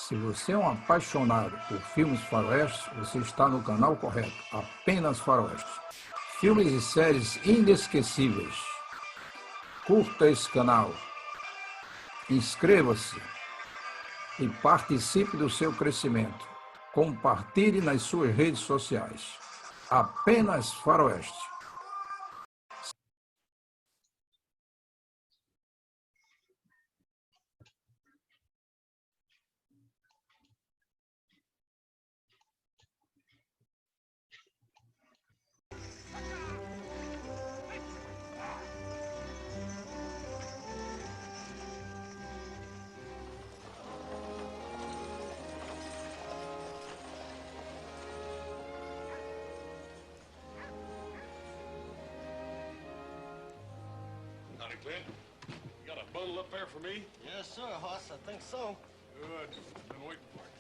Se você é um apaixonado por filmes faroestes, você está no canal correto. Apenas faroestes. Filmes e séries inesquecíveis. Curta esse canal. Inscreva-se e participe do seu crescimento. Compartilhe nas suas redes sociais. Apenas faroeste. Clint, you got a bundle up there for me? Yes, sir, Hoss. I think so. Good. Been waiting for it.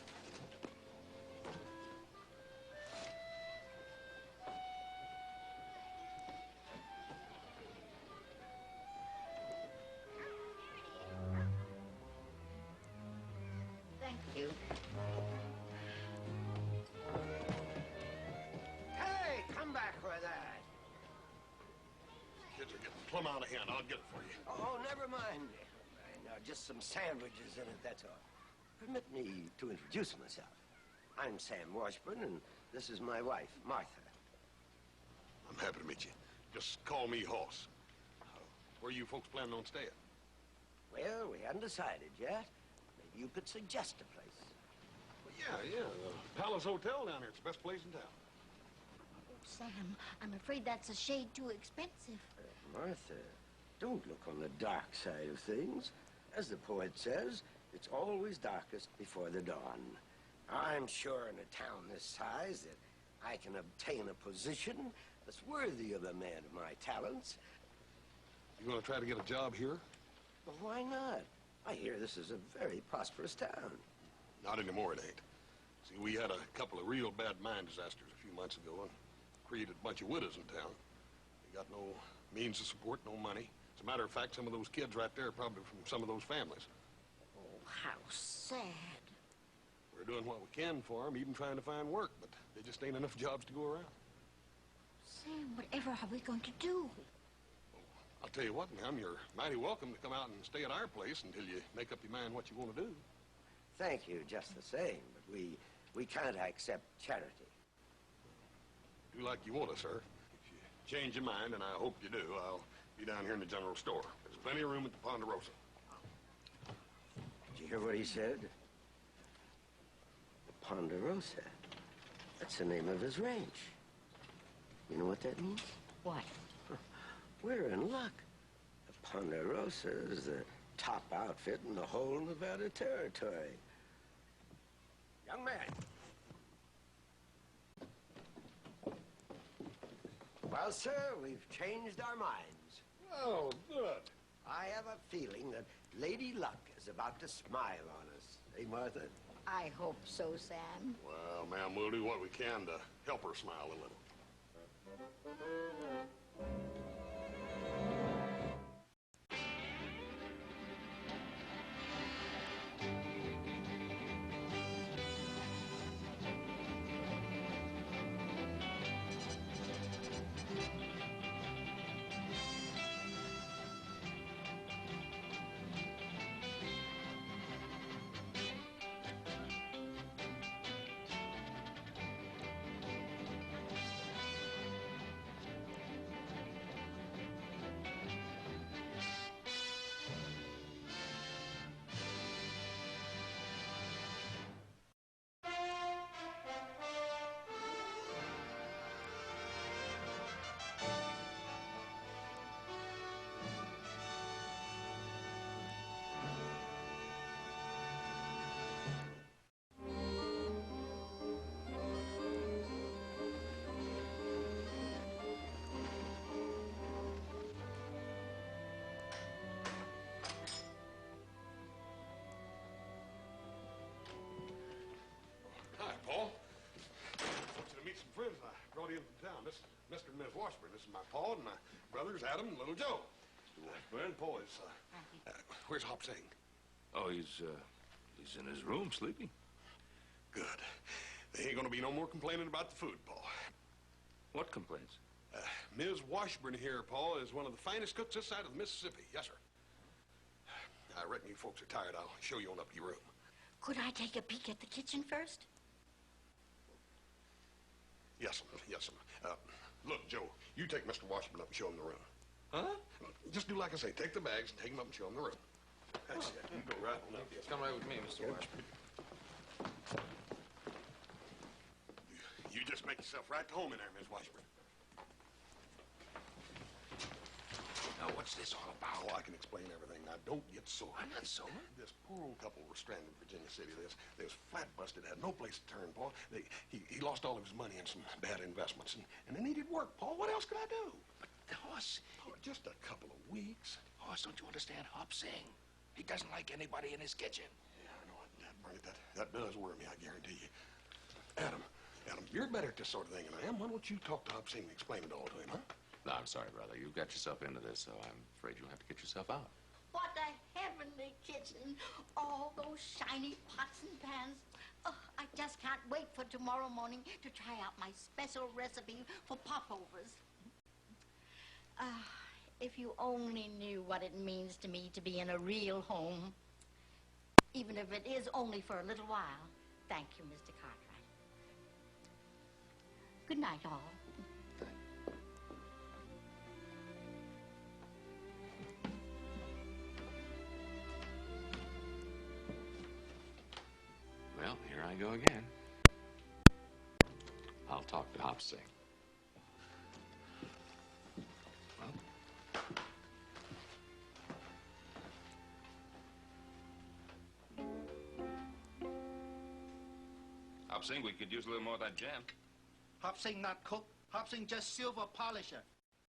Thank you. Hey, come back with that. Kids are getting plumb out of hand. I'll get it for you. Oh, never mind. Just some sandwiches in it, that's all. Permit me to introduce myself. I'm Sam Washburn, and this is my wife, Martha. I'm happy to meet you. Just call me Hoss. Where are you folks planning on staying? Well, we haven't decided yet. Maybe you could suggest a place. Well, yeah. The Palace Hotel down here. It's the best place in town. Oh, Sam, I'm afraid that's a shade too expensive. Martha, don't look on the dark side of things. As the poet says, it's always darkest before the dawn. I'm sure in a town this size that I can obtain a position that's worthy of a man of my talents. You gonna try to get a job here? Well, why not? I hear this is a very prosperous town. Not anymore, it ain't. See, we had a couple of real bad mine disasters a few months ago and created a bunch of widows in town. They got no means of support, no money. As a matter of fact, some of those kids right there are probably from some of those families. Oh, how sad. We're doing what we can for them, even trying to find work, but there just ain't enough jobs to go around. Sam, whatever are we going to do? I'll tell you what, ma'am, you're mighty welcome to come out and stay at our place until you make up your mind what you want to do. Thank you, just the same, but we can't accept charity. Do like you want to, sir. If you change your mind, and I hope you do, I'll be down here in the general store. There's plenty of room at the Ponderosa. Did you hear what he said? The Ponderosa. That's the name of his ranch. You know what that means? What? We're in luck. The Ponderosa is the top outfit in the whole Nevada territory. Young man. Well, sir, we've changed our minds. Oh, good. I have a feeling that Lady Luck is about to smile on us. Hey, Martha? I hope so, Sam. Well, ma'am, we'll do what we can to help her smile a little. Hi, Paul. I want you to meet some friends I brought in from town. This is Mr. and Ms. Washburn. This is my pa and my brothers, Adam and little Joe. Washburn. Paul is, where's Hop Sing? Oh, he's He's in his room sleeping. Good. There ain't gonna be no more complaining about the food, Paul. What complaints? Ms. Washburn here, Paul, is one of the finest cooks this side of the Mississippi. Yes, sir. I reckon you folks are tired. I'll show you on up to your room. Could I take a peek at the kitchen first? Yes, sir. Yes, sir. Look, Joe, you take Mr. Washburn up and show him the room. Huh? Just do like I say. Take the bags and take him up and show him the room. That's it. You go right on up. Yes, Come right with me, Mr. Washburn. You just make yourself right to home in there, Ms. Washburn. Now, what's this all about? Oh, I can explain everything. Now, don't get sore. I'm not sore. This poor old couple were stranded in Virginia City. They was flat busted, had no place to turn, Paul. He lost all of his money in some bad investments, and they needed work, Paul. What else could I do? But, Hoss... Oh, just a couple of weeks. Hoss, don't you understand Hop-Sing? He doesn't like anybody in his kitchen. Yeah, I know it. That does worry me, I guarantee you. Adam, you're better at this sort of thing than I am. Why don't you talk to Hop-Sing and explain it all to him, huh? No, I'm sorry, brother. You got yourself into this, so I'm afraid you'll have to get yourself out. What a heavenly kitchen. All those shiny pots and pans. Oh, I just can't wait for tomorrow morning to try out my special recipe for popovers. If you only knew what it means to me to be in a real home, even if it is only for a little while. Thank you, Mr. Cartwright. Good night, all. Well, here I go again. I'll talk to Hop-Sing. Well... Hop-Sing, we could use a little more of that jam. Hop-Sing not cook. Hop-Sing just silver polisher.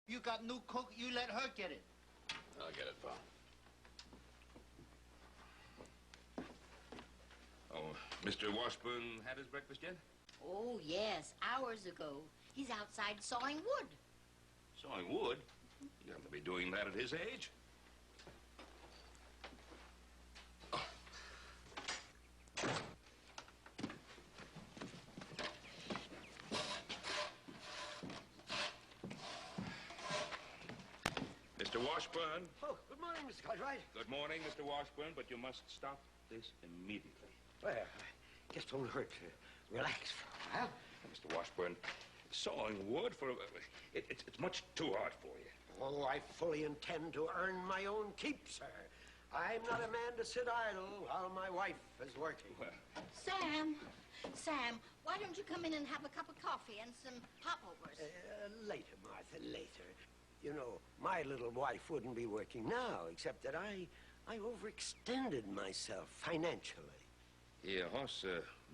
You got new cook, you let her get it. I'll get it, Paul. Oh, Mr. Washburn had his breakfast yet? Oh, yes, hours ago. He's outside sawing wood. Sawing wood? He ought to be doing that at his age. Mr. Washburn. Oh, good morning, Mr. Cartwright. Good morning, Mr. Washburn, but you must stop this immediately. Well, I guess it won't hurt to relax for a while. Mr. Washburn, sawing wood for... It's much too hard for you. Oh, I fully intend to earn my own keep, sir. I'm not a man to sit idle while my wife is working. Well, Sam, why don't you come in and have a cup of coffee and some popovers? Later, Martha, later. You know, my little wife wouldn't be working now, except that I overextended myself financially. yeah, Hoss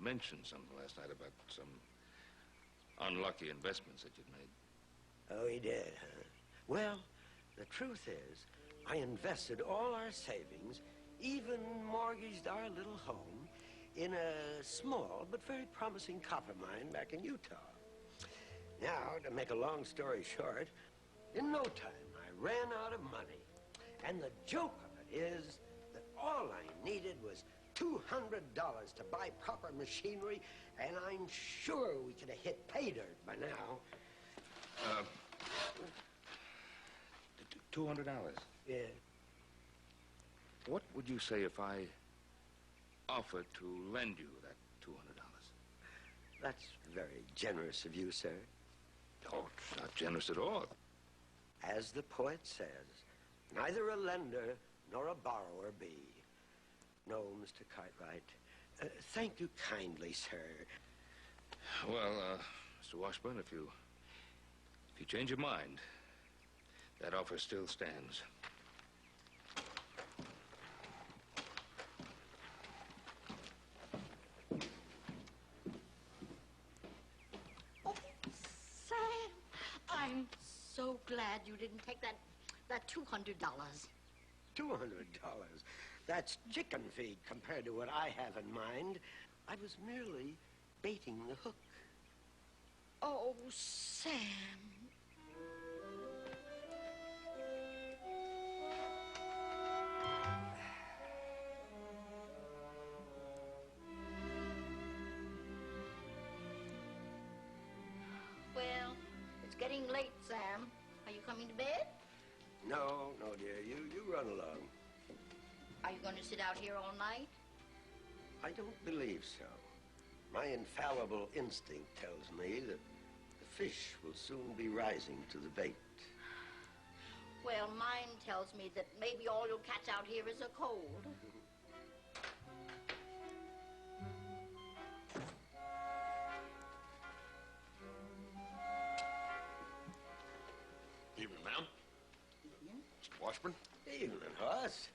mentioned something last night about some unlucky investments that you'd made. Oh, he did, huh? Well, the truth is, I invested all our savings, even mortgaged our little home, in a small but very promising copper mine back in Utah. Now, to make a long story short, in no time, I ran out of money. And the joke of it is that all I needed was $200 to buy proper machinery, and I'm sure we could have hit pay dirt by now. $200. Yeah. What would you say if I offered to lend you that $200? That's very generous of you, sir. Oh, it's not generous at all. As the poet says, neither a lender nor a borrower be. No, Mr. Cartwright. Thank you kindly, sir. Well, Mr. Washburn, if you change your mind, that offer still stands. Oh, Sam, I'm so glad you didn't take that $200. $200. That's chicken feed compared to what I have in mind. I was merely baiting the hook. Oh, Sam. going to bed? No, dear. You run along. Are you going to sit out here all night? I don't believe so. My infallible instinct tells me that the fish will soon be rising to the bait. Well, mine tells me that maybe all you'll catch out here is a cold. Evening, ma'am. Evening. Mr. Washburn. Evening, Hoss.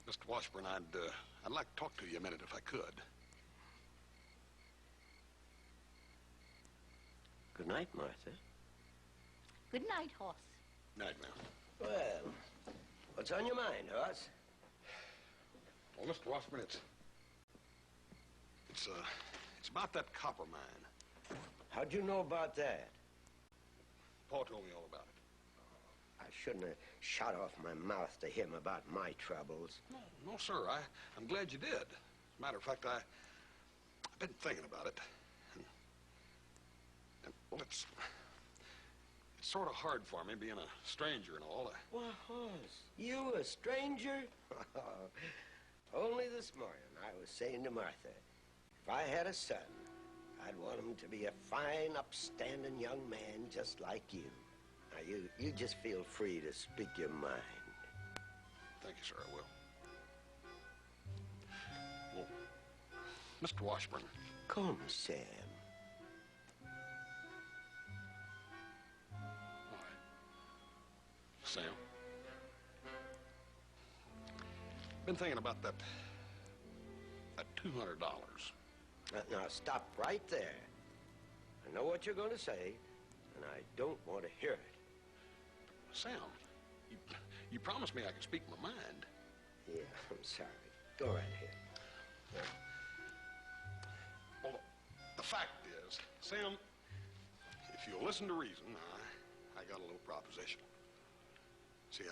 Mr. Washburn, I'd like to talk to you a minute if I could. Good night, Martha. Good night, Hoss. Night, ma'am. Well, what's on your mind, Hoss? Well, Mr. Washburn, it's about that copper mine. How'd you know about that? Paul told me all about it. I shouldn't have shot off my mouth to him about my troubles. No, sir. I'm glad you did. As a matter of fact, I've been thinking about it. And well, it's sort of hard for me being a stranger and all. Well, Hoss, you a stranger? Only this morning I was saying to Martha, if I had a son, I'd want him to be a fine, upstanding young man just like you. Now, you just feel free to speak your mind. Thank you, sir. I will. Well, Mr. Washburn. Come, Sam. All right. Sam. Been thinking about that $200. Now, stop right there. I know what you're going to say, and I don't want to hear it. Sam, you promised me I could speak my mind. Yeah, I'm sorry. Go right ahead. Well, the fact is, Sam, if you'll listen to reason, I got a little proposition. See,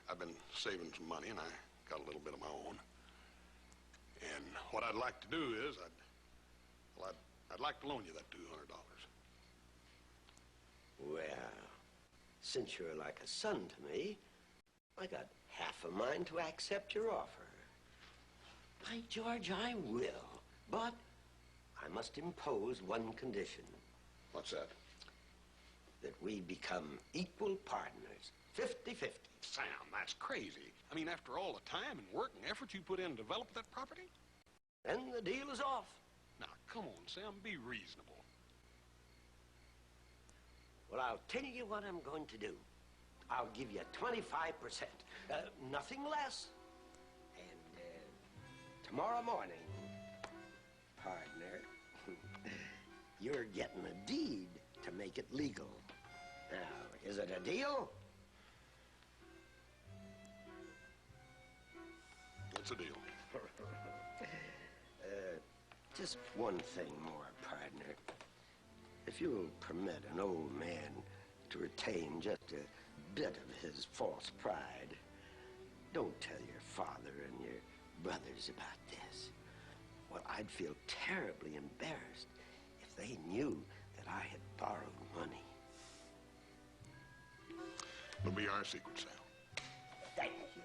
I've been saving some money, and I got a little bit of my own. And what I'd like to do is, I'd like to loan you that $200. Well, since you're like a son to me, I got half a mind to accept your offer. By George, I will. But I must impose one condition. What's that? That we become equal partners, 50-50. Sam, that's crazy. I mean, after all the time and work and effort you put in to develop that property? Then the deal is off. Now, come on, Sam, be reasonable. Well, I'll tell you what I'm going to do. I'll give you 25%, nothing less. And tomorrow morning, partner, you're getting a deed to make it legal. Now, is it a deal? It's a deal. Just one thing more, partner. If you'll permit an old man to retain just a bit of his false pride, don't tell your father and your brothers about this. Well, I'd feel terribly embarrassed if they knew that I had borrowed money. It'll be our secret, Sam. Thank you.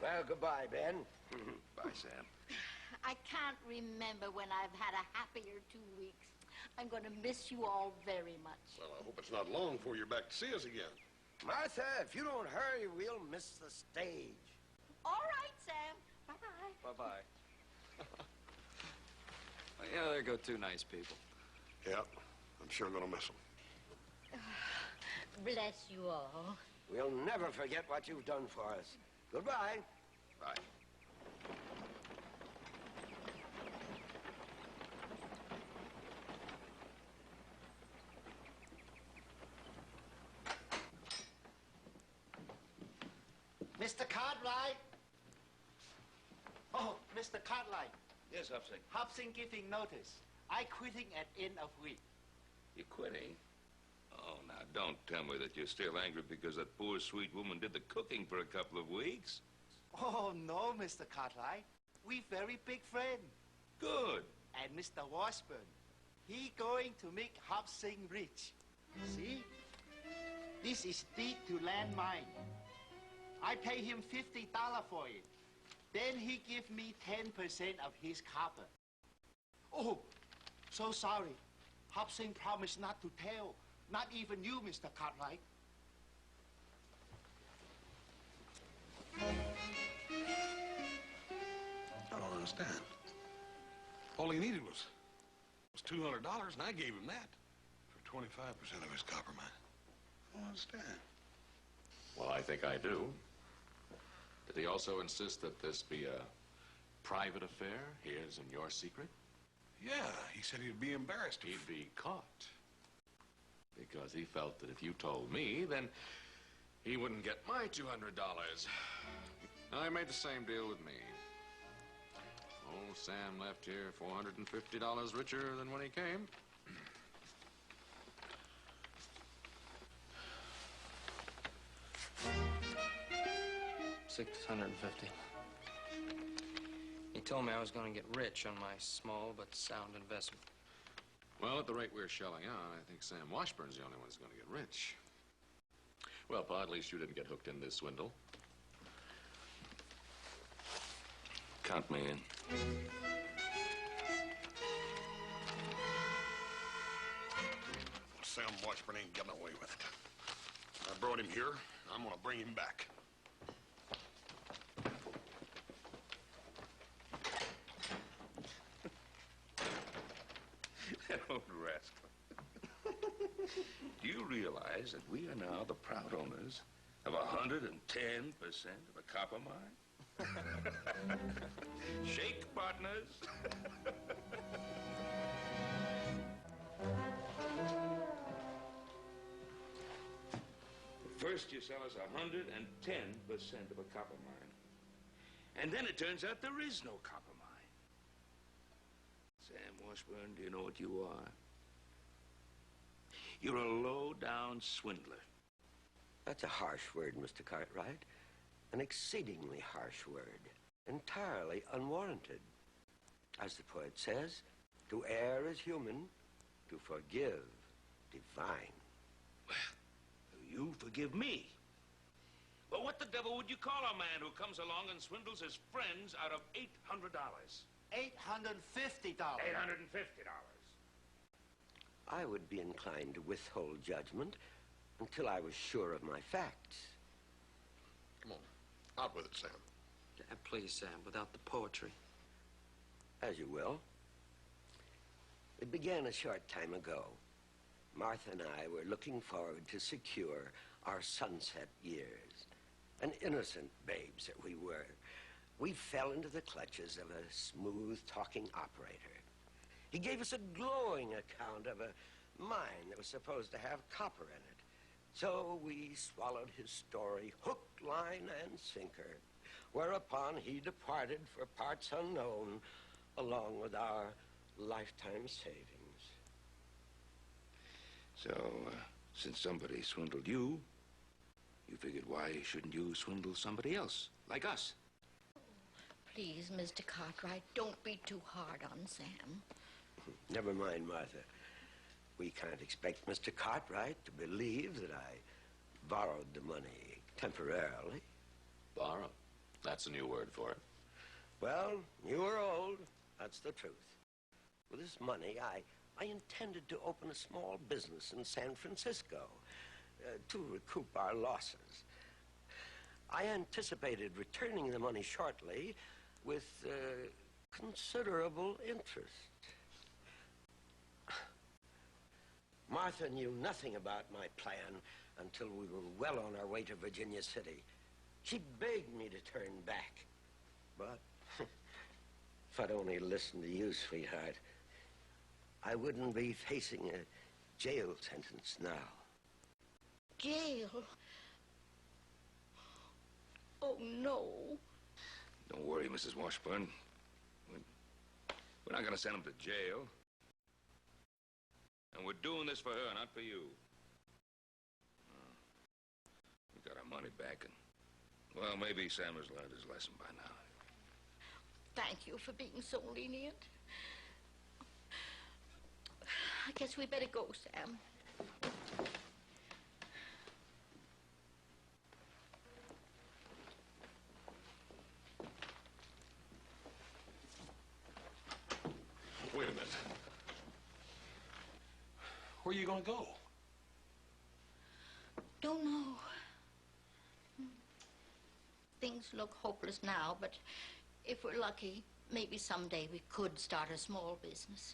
Well, goodbye, Ben. Bye, Sam. I can't remember when I've had a happier 2 weeks. I'm going to miss you all very much. Well, I hope it's not long before you're back to see us again. Martha, if you don't hurry, we'll miss the stage. All right, Sam. Bye-bye. Bye-bye. Well, yeah, there go two nice people. Yeah, I'm sure gonna miss them. Bless you all. We'll never forget what you've done for us. Goodbye. Bye. Mr. Cartwright? Oh, Mr. Cartwright. Yes, Hobson. Hobson giving notice. I quitting at end of week. You're quitting? Oh, now, don't tell me that you're still angry because that poor, sweet woman did the cooking for a couple of weeks. Oh, no, Mr. Cartwright. We very big friend. Good. And Mr. Washburn, he going to make Hobson rich. See? This is deed to land mine. I pay him $50 for it. Then he give me 10% of his copper. Oh, so sorry. Hobson promised not to tell. Not even you, Mr. Cartwright. I don't understand. All he needed was $200, and I gave him that for 25% of his copper mine. I don't understand. Well, I think I do. Did he also insist that this be a private affair, his and your secret? Yeah, he said he'd be embarrassed if... He'd be caught. Because he felt that if you told me, then he wouldn't get my $200. I made the same deal with me. Old Sam left here $450 richer than when he came. $650. He told me I was going to get rich on my small but sound investment. Well, at the rate we're shelling out, I think Sam Washburn's the only one who's going to get rich. Well, Pa, at least you didn't get hooked in this swindle. Count me in. Sam Washburn ain't getting away with it. I brought him here. I'm gonna bring him back. That old rascal. Do you realize that we are now the proud owners of 110% of a copper mine? Shake, partners. First, you sell us 110% of a copper mine. And then it turns out there is no copper mine. Sam Washburn, do you know what you are? You're a low-down swindler. That's a harsh word, Mr. Cartwright. An exceedingly harsh word. Entirely unwarranted. As the poet says, to err is human, to forgive divine. You forgive me. But what the devil would you call a man who comes along and swindles his friends out of $800? $850. $850. I would be inclined to withhold judgment until I was sure of my facts. Come on, out with it, Sam. Please, Sam, without the poetry. As you will. It began a short time ago. Martha and I were looking forward to secure our sunset years. And innocent babes that we were, we fell into the clutches of a smooth-talking operator. He gave us a glowing account of a mine that was supposed to have copper in it. So we swallowed his story, hook, line, and sinker, whereupon he departed for parts unknown, along with our lifetime savings. So, since somebody swindled you, you figured, why shouldn't you swindle somebody else, like us? Please, Mr. Cartwright, don't be too hard on Sam. Never mind, Martha. We can't expect Mr. Cartwright to believe that I borrowed the money temporarily. Borrow? That's a new word for it. Well, you were old. That's the truth. With this money, I intended to open a small business in San Francisco to recoup our losses. I anticipated returning the money shortly with considerable interest. Martha knew nothing about my plan until we were well on our way to Virginia City. She begged me to turn back. But if I'd only listened to you, sweetheart, I wouldn't be facing a jail sentence now. Jail? Oh, no. Don't worry, Mrs. Washburn. We're not going to send him to jail. And we're doing this for her, not for you. We got our money back, and, well, maybe Sam has learned his lesson by now. Thank you for being so lenient. I guess we better go, Sam. Wait a minute. Where are you gonna go? Don't know. Things look hopeless now, but if we're lucky, maybe someday we could start a small business.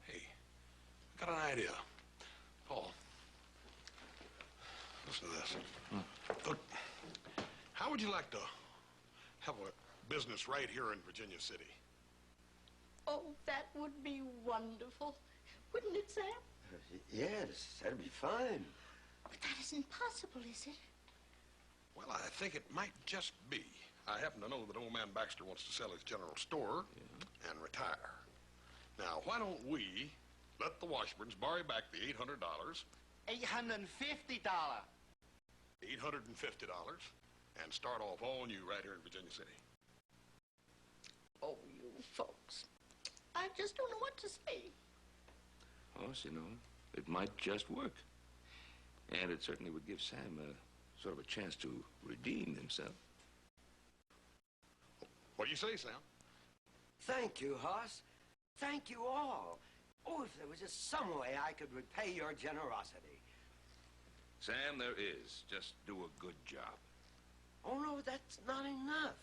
Hey, I got an idea. Paul, listen to this. Look, how would you like to have a business right here in Virginia City? Oh, that would be wonderful. Wouldn't it, Sam? Yes, that'd be fine. But that isn't possible, is it? Well, I think it might just be. I happen to know that old man Baxter wants to sell his general store and retire. Now, why don't we let the Washburns borrow back the $800? $850. $850, and start off all new right here in Virginia City. Oh, you folks. I just don't know what to say. Oh, you know, it might just work. And it certainly would give Sam a sort of a chance to redeem himself. What do you say, Sam? Thank you, Hoss. Thank you all. Oh, if there was just some way I could repay your generosity. Sam, there is. Just do a good job. Oh, no, that's not enough.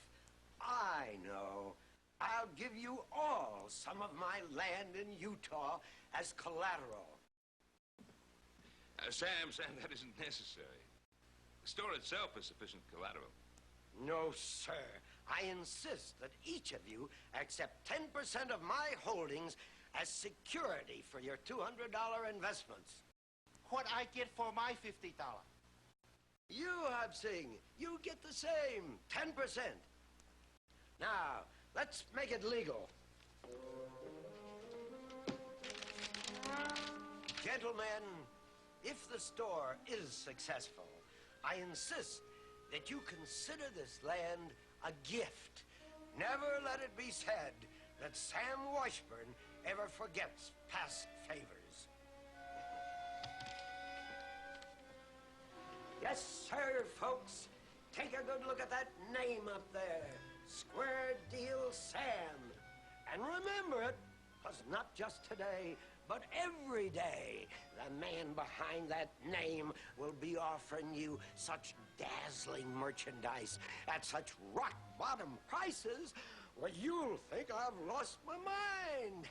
I know. I'll give you all some of my land in Utah as collateral. Sam, that isn't necessary. The store itself is sufficient collateral. No, sir. I insist that each of you accept 10% of my holdings as security for your $200 investments. What I get for my $50? You, Hobsing, you get the same, 10%. Now, let's make it legal. Gentlemen, if the store is successful, I insist that you consider this land a gift. Never let it be said that Sam Washburn ever forgets past favors. Yes, sir, folks. Take a good look at that name up there. Square Deal Sam. And remember it, because not just today, but every day, the man behind that name will be offering you such dazzling merchandise at such rock-bottom prices, well, you'll think I've lost my mind.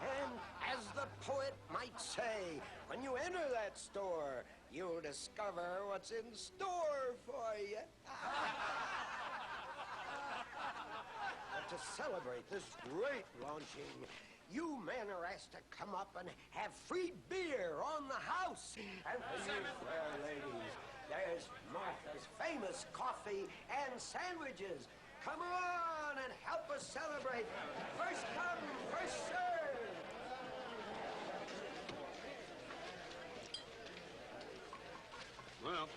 And as the poet might say, when you enter that store, you'll discover what's in store for you. But to celebrate this great launching, you men are asked to come up and have free beer on the house. And for you fair ladies, there's Martha's famous coffee and sandwiches. Come on and help us celebrate. First come, first serve. Well,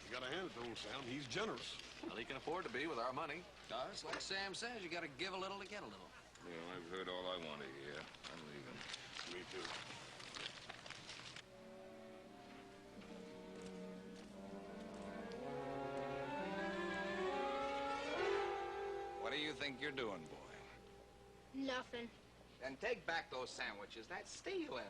you gotta hand it to old Sam. He's generous. Well, he can afford to be with our money. It's like Sam says, you gotta give a little to get a little. Well, I've heard all I want to hear. I'm leaving. Me too. What do you think you're doing, boy? Nothing. Then take back those sandwiches. That's stealing.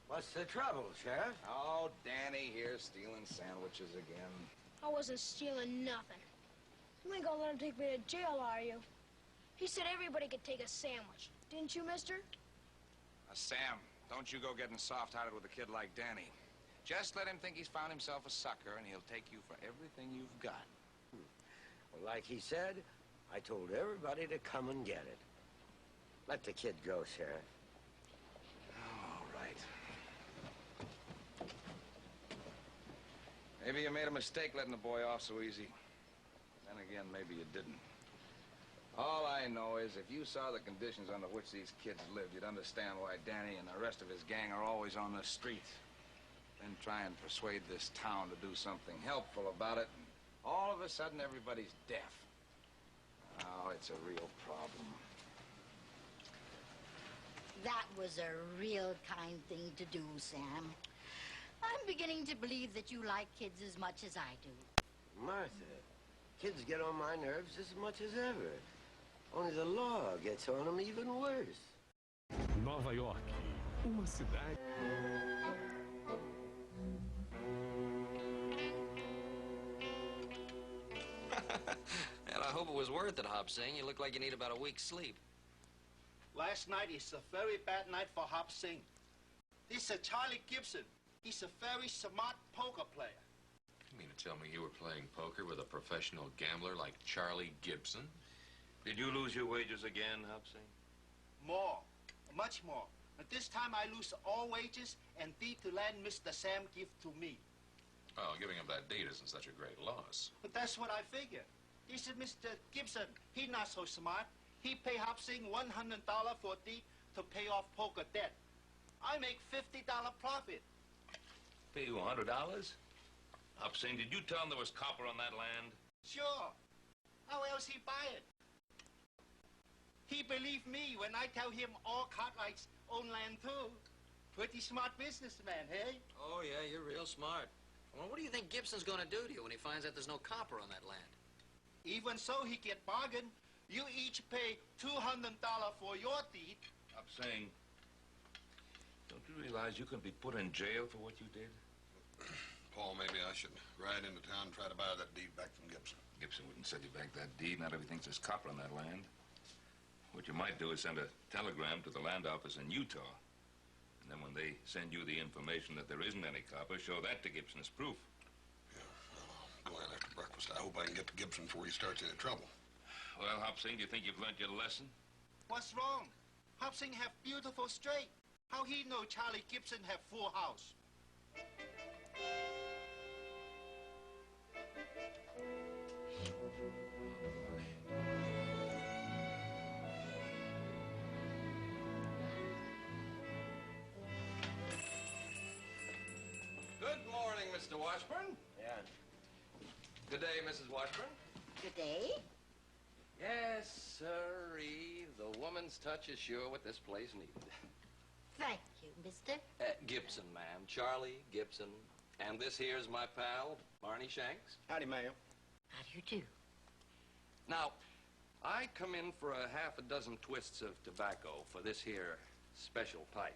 What's the trouble, Sheriff? Oh, Danny here stealing sandwiches again. I wasn't stealing nothing. You ain't gonna let him take me to jail, are you? He said everybody could take a sandwich. Didn't you, mister? Sam, don't you go getting soft-hearted with a kid like Danny. Just let him think he's found himself a sucker, and he'll take you for everything you've got. Well, like he said, I told everybody to come and get it. Let the kid go, Sheriff. All right. Maybe you made a mistake letting the boy off so easy. Then again, maybe you didn't. All I know is if you saw the conditions under which these kids lived, you'd understand why Danny and the rest of his gang are always on the street. Then try and persuade this town to do something helpful about it, and all of a sudden everybody's deaf. Oh, it's a real problem. That was a real kind thing to do, Sam. I'm beginning to believe that you like kids as much as I do. Martha, kids get on my nerves as much as ever. Only the law gets on them even worse. Nova York, uma cidade... And I hope it was worth it, Hop Sing. You look like you need about a week's sleep. Last night is a very bad night for Hop Sing. This is Charlie Gibson. He's a very smart poker player. You mean to tell me you were playing poker with a professional gambler like Charlie Gibson? Did you lose your wages again, Hop Sing? More. Much more. And this time I lose all wages and deed to land Mr. Sam give to me. Oh, giving him that deed isn't such a great loss. But that's what I figure. This is Mr. Gibson. He not so smart. He pay Hop Sing $100 for deed to pay off poker debt. I make $50 profit. Pay you $100? Hop Sing, did you tell him there was copper on that land? Sure. How else he buy it? He believed me when I tell him all Cartwrights own land too. Pretty smart businessman, hey? Oh, yeah, you're real smart. Well, what do you think Gibson's gonna do to you when he finds out there's no copper on that land? Even so, he get bargain. You each pay $200 for your deed. Hop Sing, don't you realize you can be put in jail for what you did? Paul, maybe I should ride into town and try to buy that deed back from Gibson. Gibson wouldn't send you back that deed. Not everything says copper on that land. What you might do is send a telegram to the land office in Utah. And then when they send you the information that there isn't any copper, show that to Gibson as proof. Yeah, well, I'll go in after breakfast. I hope I can get to Gibson before he starts any trouble. Well, Hop Sing, do you think you've learned your lesson? What's wrong? Hop Sing have beautiful straight. How he know Charlie Gibson have full house? Good morning, Mr. Washburn. Yeah. Good day, Mrs. Washburn. Good day. Yes, sirree. The woman's touch is sure what this place needed. Thank you, mister. Gibson, ma'am. Charlie Gibson. And this here's my pal, Barney Shanks. Howdy, ma'am. How do you do? Now, I come in for a half a dozen twists of tobacco for this here special pipe.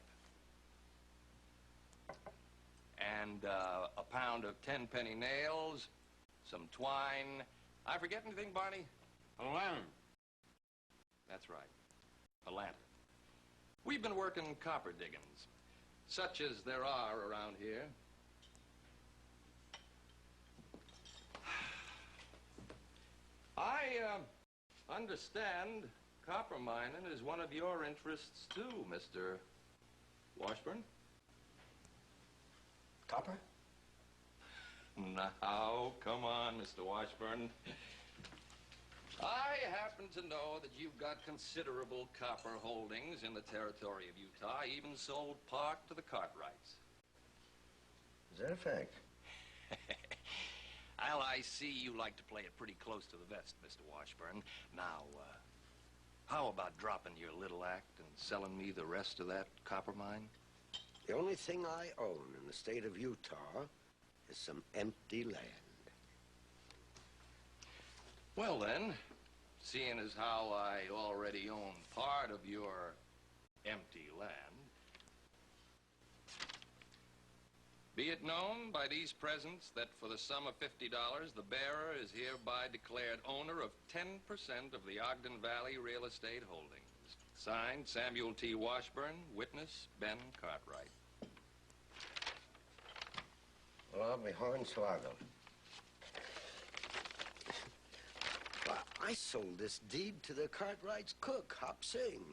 And a pound of 10-penny nails, some twine. I forget anything, Barney? A lantern. That's right. A lantern. We've been working copper diggings, such as there are around here. I understand copper mining is one of your interests too, Mr. Washburn. Copper? Now, come on, Mr. Washburn. I happen to know that you've got considerable copper holdings in the territory of Utah, even sold part to the Cartwrights. Is that a fact? Well, I see you like to play it pretty close to the vest, Mr. Washburn. Now, how about dropping your little act and selling me the rest of that copper mine? The only thing I own in the state of Utah is some empty land. Well, then, seeing as how I already own part of your empty land, be it known by these presents that for the sum of $50, the bearer is hereby declared owner of 10% of the Ogden Valley real estate holdings. Signed, Samuel T. Washburn, witness, Ben Cartwright. Well, I'll be hornswoggled. Well, I sold this deed to the Cartwright's cook, Hop Sing.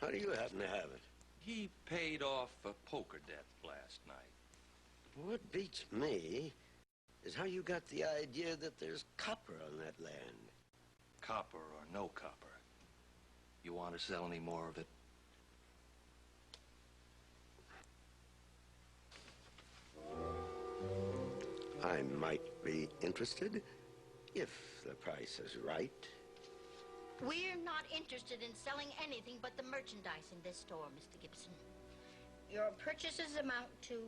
How do you happen to have it? He paid off a poker debt last night. What beats me is how you got the idea that there's copper on that land. Copper or no copper, you want to sell any more of it? I might be interested if the price is right. We're not interested in selling anything but the merchandise in this store, Mr. Gibson. Your purchases amount to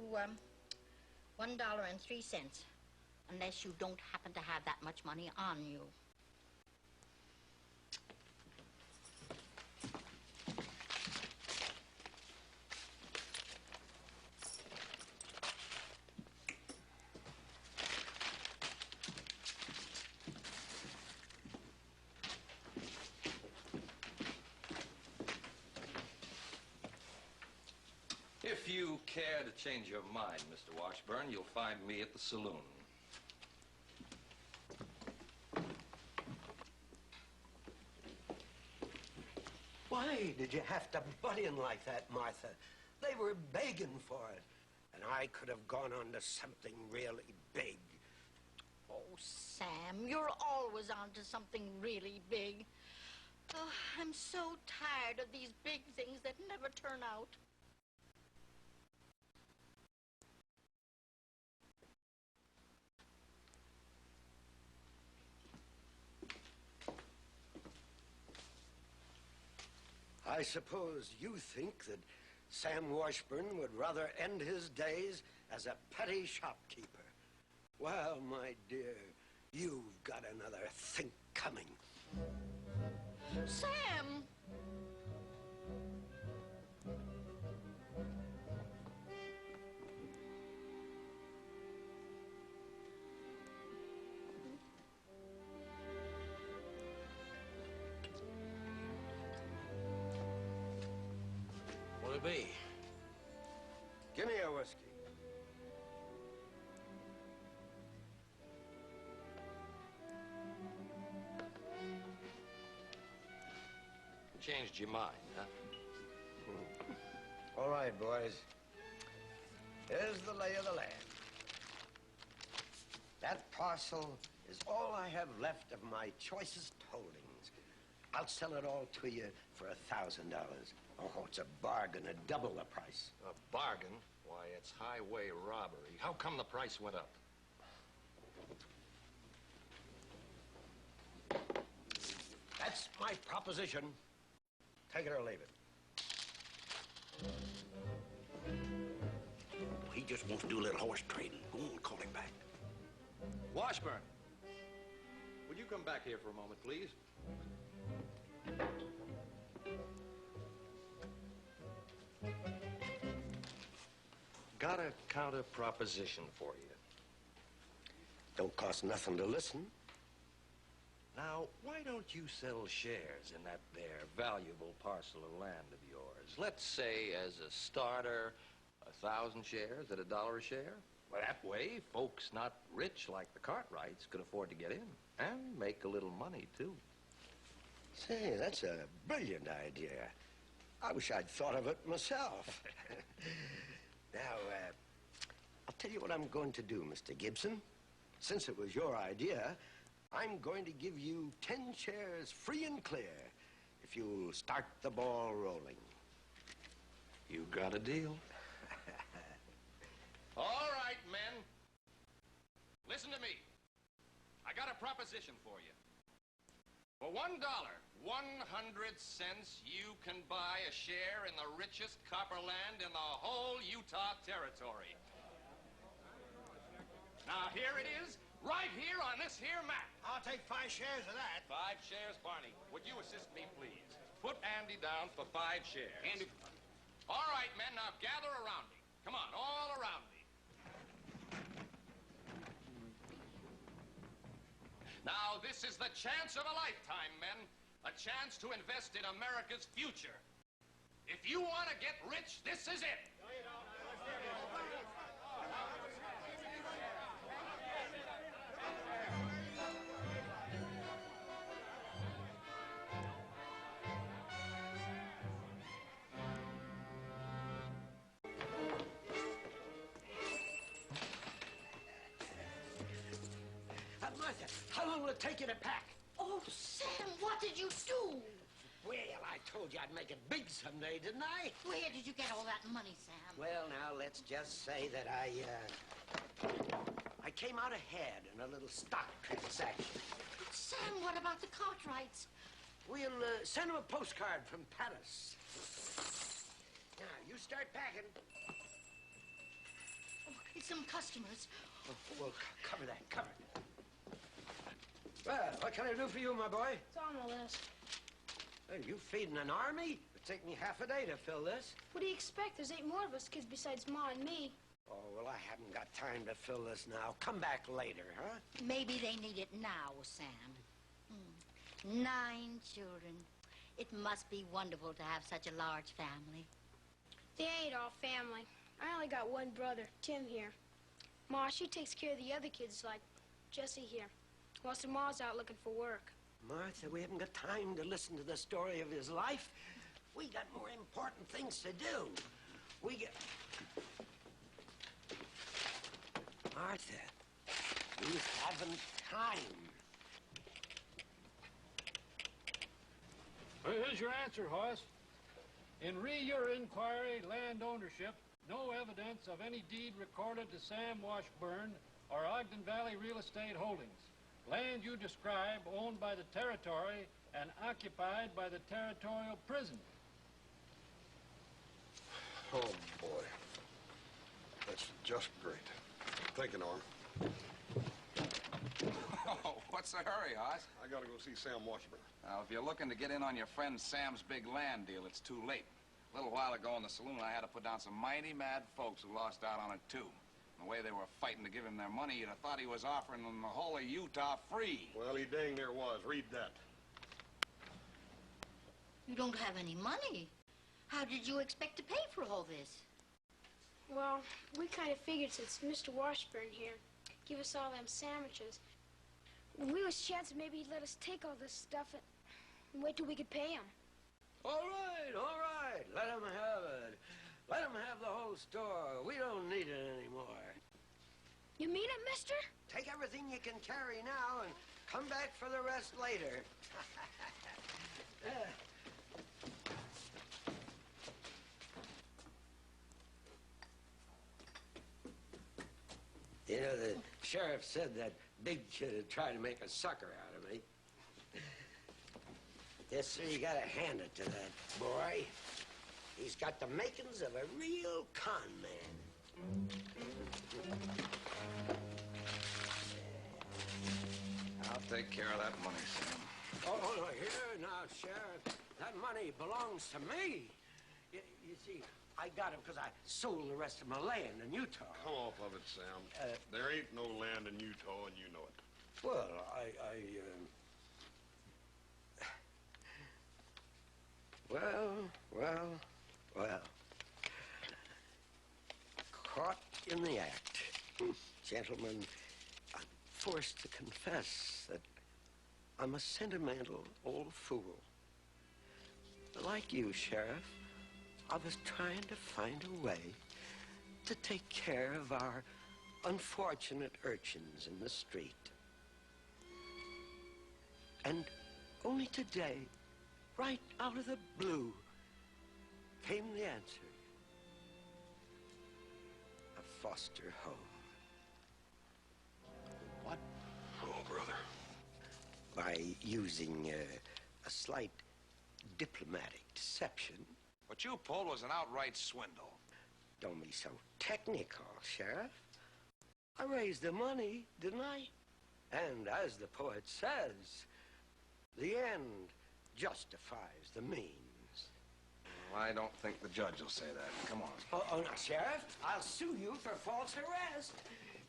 $1.03, unless you don't happen to have that much money on you. If you care to change your mind, Mr. Washburn, you'll find me at the saloon. Why did you have to butt in like that, Martha? They were begging for it. And I could have gone on to something really big. Oh, Sam, you're always on to something really big. Oh, I'm so tired of these big things that never turn out. I suppose you think that Sam Washburn would rather end his days as a petty shopkeeper. Well, my dear, you've got another think coming. Sam! What'll it be? Give me a whiskey. Changed your mind, huh? All right, boys. Here's the lay of the land. That parcel is all I have left of my choicest holdings. I'll sell it all to you for $1,000. Oh, it's a bargain, double the price. A bargain? Why, it's highway robbery. How come the price went up? That's my proposition. Take it or leave it. He just wants to do a little horse trading. Go on, call him back. Washburn, would you come back here for a moment, please? Got a counter proposition for you. Don't cost nothing to listen. Now, why don't you sell shares in that there valuable parcel of land of yours? Let's say, as a starter, 1,000 shares at $1 a share. Well, that way, folks not rich like the Cartwrights could afford to get in and make a little money, too. Say, that's a brilliant idea. I wish I'd thought of it myself. Now, I'll tell you what I'm going to do, Mr. Gibson. Since it was your idea, I'm going to give you 10 shares free and clear if you'll start the ball rolling. You got a deal. All right, men. Listen to me. I got a proposition for you. For $1, 100 cents, you can buy a share in the richest copper land in the whole Utah territory. Now, here it is, right here on this here map. I'll take 5 shares of that. 5 shares, Barney. Would you assist me, please? Put Andy down for 5 shares. Andy. All right, men, now gather around me. Come on, all around me. Now, this is the chance of a lifetime, men. A chance to invest in America's future. If you want to get rich, this is it. Martha, how long will it take you to pack? Oh, Sam, what did you do? Well, I told you I'd make it big someday, didn't I? Where did you get all that money, Sam? Well, now, let's just say that I came out ahead in a little stock transaction. But, Sam, what about the Cartwrights? We'll send him a postcard from Paris. Now, you start packing. Oh, it's some customers. Oh, well, cover that, cover it. Well, what can I do for you, my boy? It's on the list. Are you feeding an army? It'd take me half a day to fill this. What do you expect? There's 8 more of us kids besides Ma and me. Oh, well, I haven't got time to fill this now. Come back later, huh? Maybe they need it now, Sam. 9 children. It must be wonderful to have such a large family. They ain't all family. I only got one brother, Tim here. Ma, she takes care of the other kids, like Jesse here. Whilst her ma's out looking for work. Martha, we haven't got time to listen to the story of his life. We got more important things to do. Martha, we haven't time. Well, here's your answer, Hoss. In your inquiry, land ownership, no evidence of any deed recorded to Sam Washburn or Ogden Valley Real Estate Holdings. Land you describe owned by the territory and occupied by the territorial prison. Oh, boy. That's just great. Thank you, Norm. Oh, what's the hurry, Hoss? I gotta go see Sam Washburn. Now, if you're looking to get in on your friend Sam's big land deal, it's too late. A little while ago in the saloon, I had to put down some mighty mad folks who lost out on it, too. The way they were fighting to give him their money, you'd have thought he was offering them the whole of Utah free. Well, he dang near was. Read that. You don't have any money. How did you expect to pay for all this? Well, we kind of figured since Mr. Washburn here give us all them sandwiches, we was chancing maybe he'd let us take all this stuff and wait till we could pay him. All right, all right. Let him have it. Let him have the whole store. We don't need it anymore. You mean it, mister? Take everything you can carry now and come back for the rest later. You know, the sheriff said that big kid had tried to make a sucker out of me. Yes, sir, you gotta hand it to that boy. He's got the makings of a real con man. I'll take care of that money, Sam. Oh, no, here now, Sheriff. That money belongs to me. You see, I got it because I sold the rest of my land in Utah. Come off of it, Sam. There ain't no land in Utah, and you know it. Well, Well. Caught in the act. Gentlemen, I'm forced to confess that I'm a sentimental old fool. Like you, Sheriff, I was trying to find a way to take care of our unfortunate urchins in the street. And only today, right out of the blue, came the answer. A foster home. What? Oh, brother. By using a slight diplomatic deception. What you pulled was an outright swindle. Don't be so technical, Sheriff. I raised the money, didn't I? And as the poet says, the end justifies the means. I don't think the judge will say that. Come on. Oh, now, Sheriff, I'll sue you for false arrest.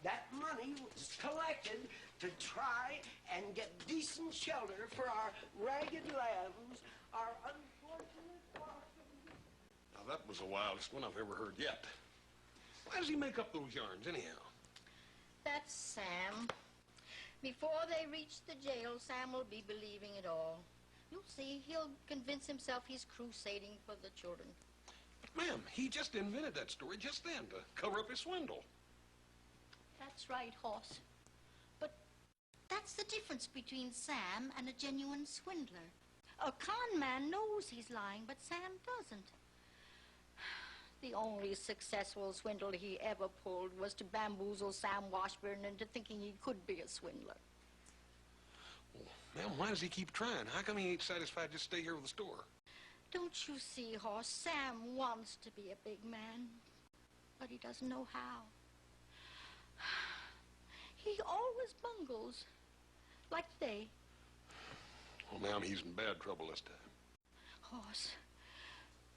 That money was collected to try and get decent shelter for our ragged lambs, our unfortunate orphans. Now, that was the wildest one I've ever heard yet. Why does he make up those yarns, anyhow? That's Sam. Before they reach the jail, Sam will be believing it all. You'll see, he'll convince himself he's crusading for the children. But, ma'am, he just invented that story just then to cover up his swindle. That's right, Hoss. But that's the difference between Sam and a genuine swindler. A con man knows he's lying, but Sam doesn't. The only successful swindle he ever pulled was to bamboozle Sam Washburn into thinking he could be a swindler. Ma'am, why does he keep trying? How come he ain't satisfied just stay here with the store? Don't you see, Hoss? Sam wants to be a big man, but he doesn't know how. He always bungles, like today. Well, ma'am, he's in bad trouble this time. Hoss,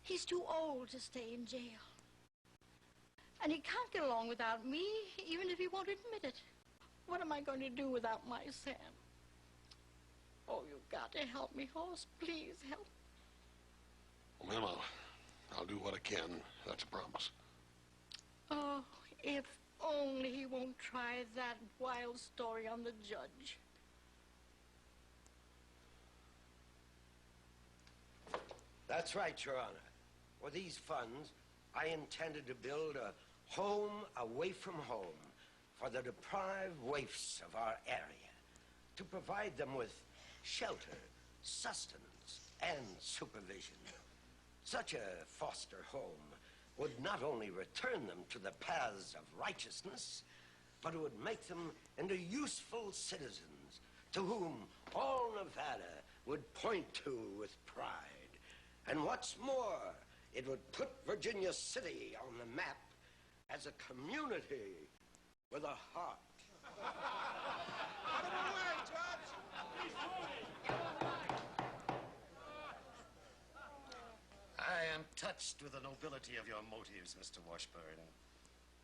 he's too old to stay in jail. And he can't get along without me, even if he won't admit it. What am I going to do without my Sam? Oh, you've got to help me, Hoss. Please help. Well, ma'am, I'll do what I can. That's a promise. Oh, if only he won't try that wild story on the judge. That's right, Your Honor. For these funds, I intended to build a home away from home for the deprived waifs of our area, to provide them with shelter, sustenance, and supervision. Such a foster home would not only return them to the paths of righteousness, but it would make them into useful citizens to whom all Nevada would point to with pride. And what's more, it would put Virginia City on the map as a community with a heart. Out of the way, Judge! I am touched with the nobility of your motives, Mr. Washburn.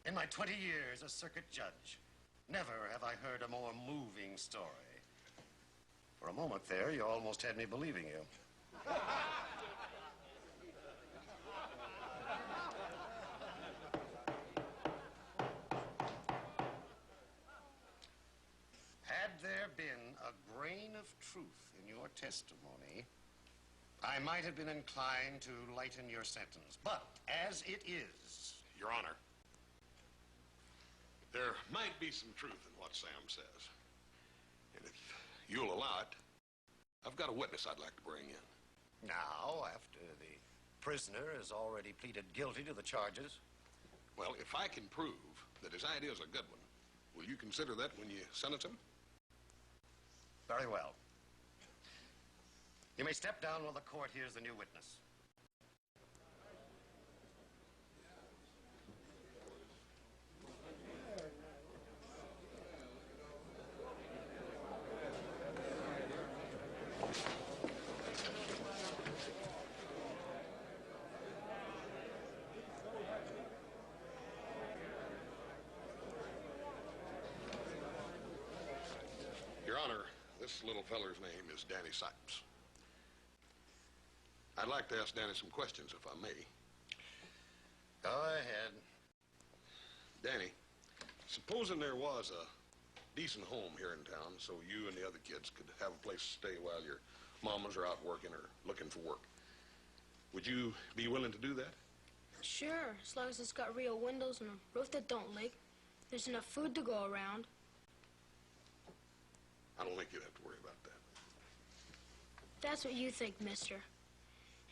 In my 20 years as circuit judge, never have I heard a more moving story. For a moment there, you almost had me believing you. Had there been a grain of truth in your testimony, I might have been inclined to lighten your sentence. But as it is... Your Honor, there might be some truth in what Sam says. And if you'll allow it, I've got a witness I'd like to bring in. Now, after the prisoner has already pleaded guilty to the charges? Well, if I can prove that his idea is a good one, will you consider that when you sentence him? Very well. You may step down while the court hears the new witness. Your Honor, this little feller's name is Danny Sipes. I'd like to ask Danny some questions, if I may. Go ahead. Danny, supposing there was a decent home here in town so you and the other kids could have a place to stay while your mamas are out working or looking for work, would you be willing to do that? Sure, as long as it's got real windows and a roof that don't leak. There's enough food to go around. I don't think you'd have to worry about that. That's what you think, mister.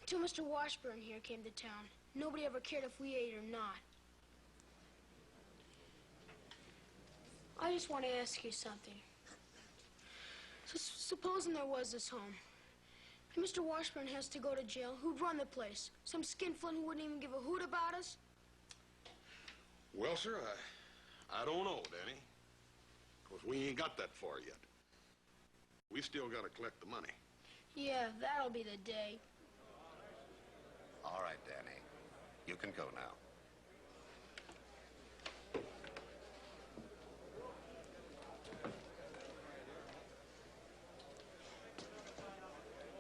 Until Mr. Washburn here came to town, nobody ever cared if we ate or not. I just want to ask you something. Supposing there was this home, and Mr. Washburn has to go to jail, who'd run the place? Some skinflint who wouldn't even give a hoot about us? Well, sir, I don't know, Danny. Because we ain't got that far yet. We still got to collect the money. Yeah, that'll be the day. All right, Danny. You can go now.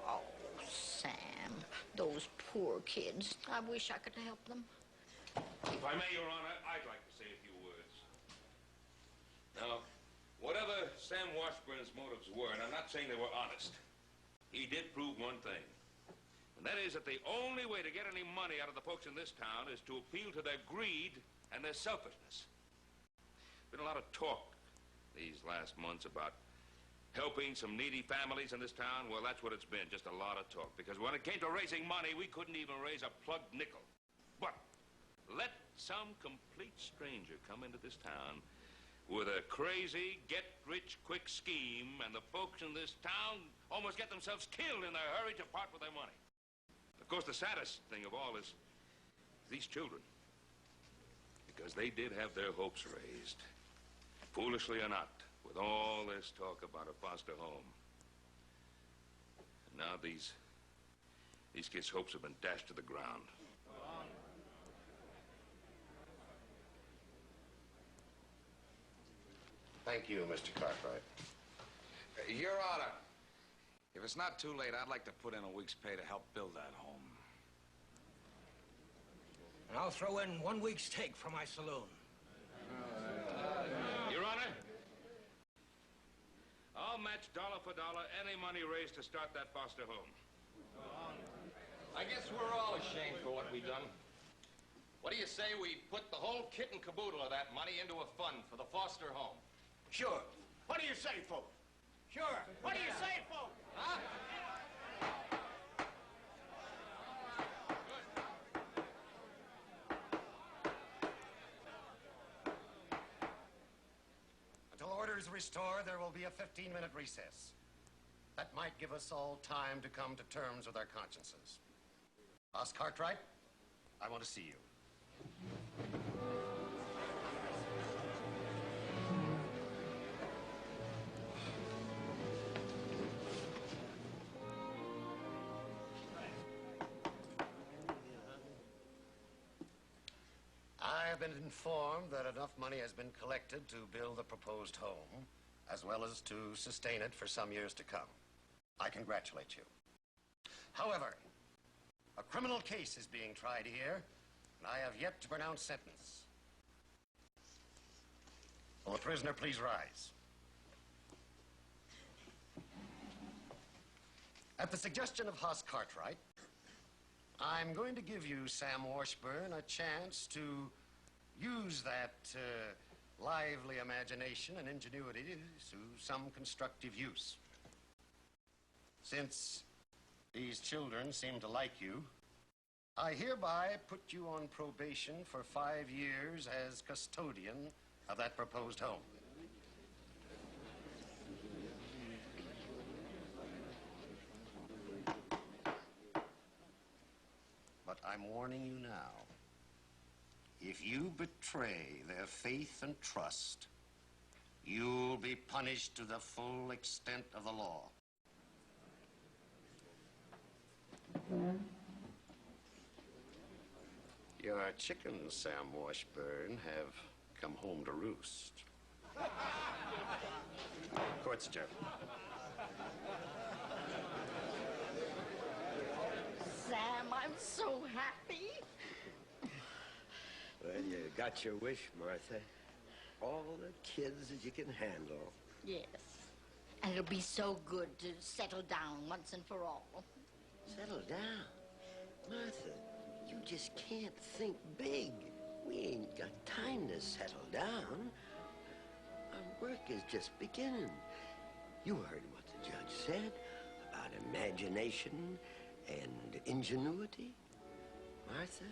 Oh, Sam, those poor kids. I wish I could help them. If I may, Your Honor, I'd like to say a few words. Now, whatever Sam Washburn's motives were, and I'm not saying they were honest, he did prove one thing. And that is that the only way to get any money out of the folks in this town is to appeal to their greed and their selfishness. Been a lot of talk these last months about helping some needy families in this town. Well, that's what it's been, just a lot of talk. Because when it came to raising money, we couldn't even raise a plugged nickel. But let some complete stranger come into this town with a crazy get-rich-quick scheme, and the folks in this town almost get themselves killed in their hurry to part with their money. Of course, the saddest thing of all is these children, because they did have their hopes raised, foolishly or not, with all this talk about a foster home. And now these kids' hopes have been dashed to the ground. Thank you, Mr. Cartwright. Your Honor, if it's not too late, I'd like to put in a week's pay to help build that home. And I'll throw in 1 week's take for my saloon. Your Honor, I'll match dollar for dollar any money raised to start that foster home. I guess we're all ashamed for what we've done. What do you say we put the whole kit and caboodle of that money into a fund for the foster home? Sure. What do you say, folks? Sure. What do you say, folks? Huh? Until order is restored, there will be a 15-minute recess. That might give us all time to come to terms with our consciences. Boss Cartwright, I want to see you. I have been informed that enough money has been collected to build the proposed home, as well as to sustain it for some years to come. I congratulate you. However, a criminal case is being tried here, and I have yet to pronounce sentence. Will the prisoner please rise? At the suggestion of Hoss Cartwright, I'm going to give you, Sam Washburn, a chance to use that lively imagination and ingenuity to some constructive use. Since these children seem to like you, I hereby put you on probation for 5 years as custodian of that proposed home. But I'm warning you now. If you betray their faith and trust, you'll be punished to the full extent of the law. Your chickens, Sam Washburn, have come home to roost. Court's adjourned. Sam, I'm so happy. Well, you got your wish, Martha. All the kids that you can handle. Yes. And it'll be so good to settle down once and for all. Settle down? Martha, you just can't think big. We ain't got time to settle down. Our work is just beginning. You heard what the judge said about imagination and ingenuity. Martha,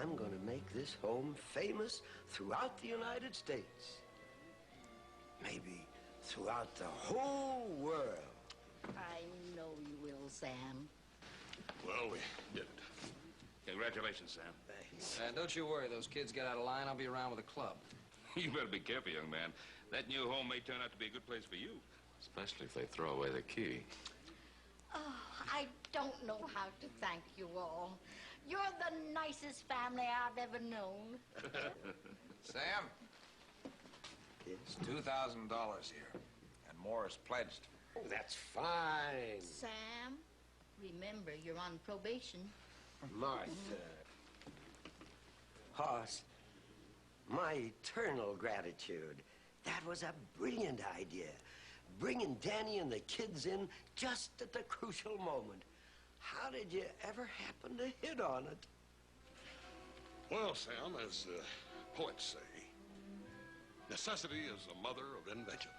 I'm going to make this home famous throughout the United States. Maybe throughout the whole world. I know you will, Sam. Well, we did it. Congratulations, Sam. Thanks. And don't you worry, those kids get out of line, I'll be around with a club. You better be careful, young man. That new home may turn out to be a good place for you. Especially if they throw away the key. Oh, I don't know how to thank you all. You're the nicest family I've ever known. Sam? Yes? $2,000 here, and more is pledged. Oh, that's fine. Sam, remember, you're on probation. Martha. Hoss, my eternal gratitude. That was a brilliant idea. Bringing Danny and the kids in just at the crucial moment. How did you ever happen to hit on it? Well, Sam, as poets say, necessity is the mother of invention.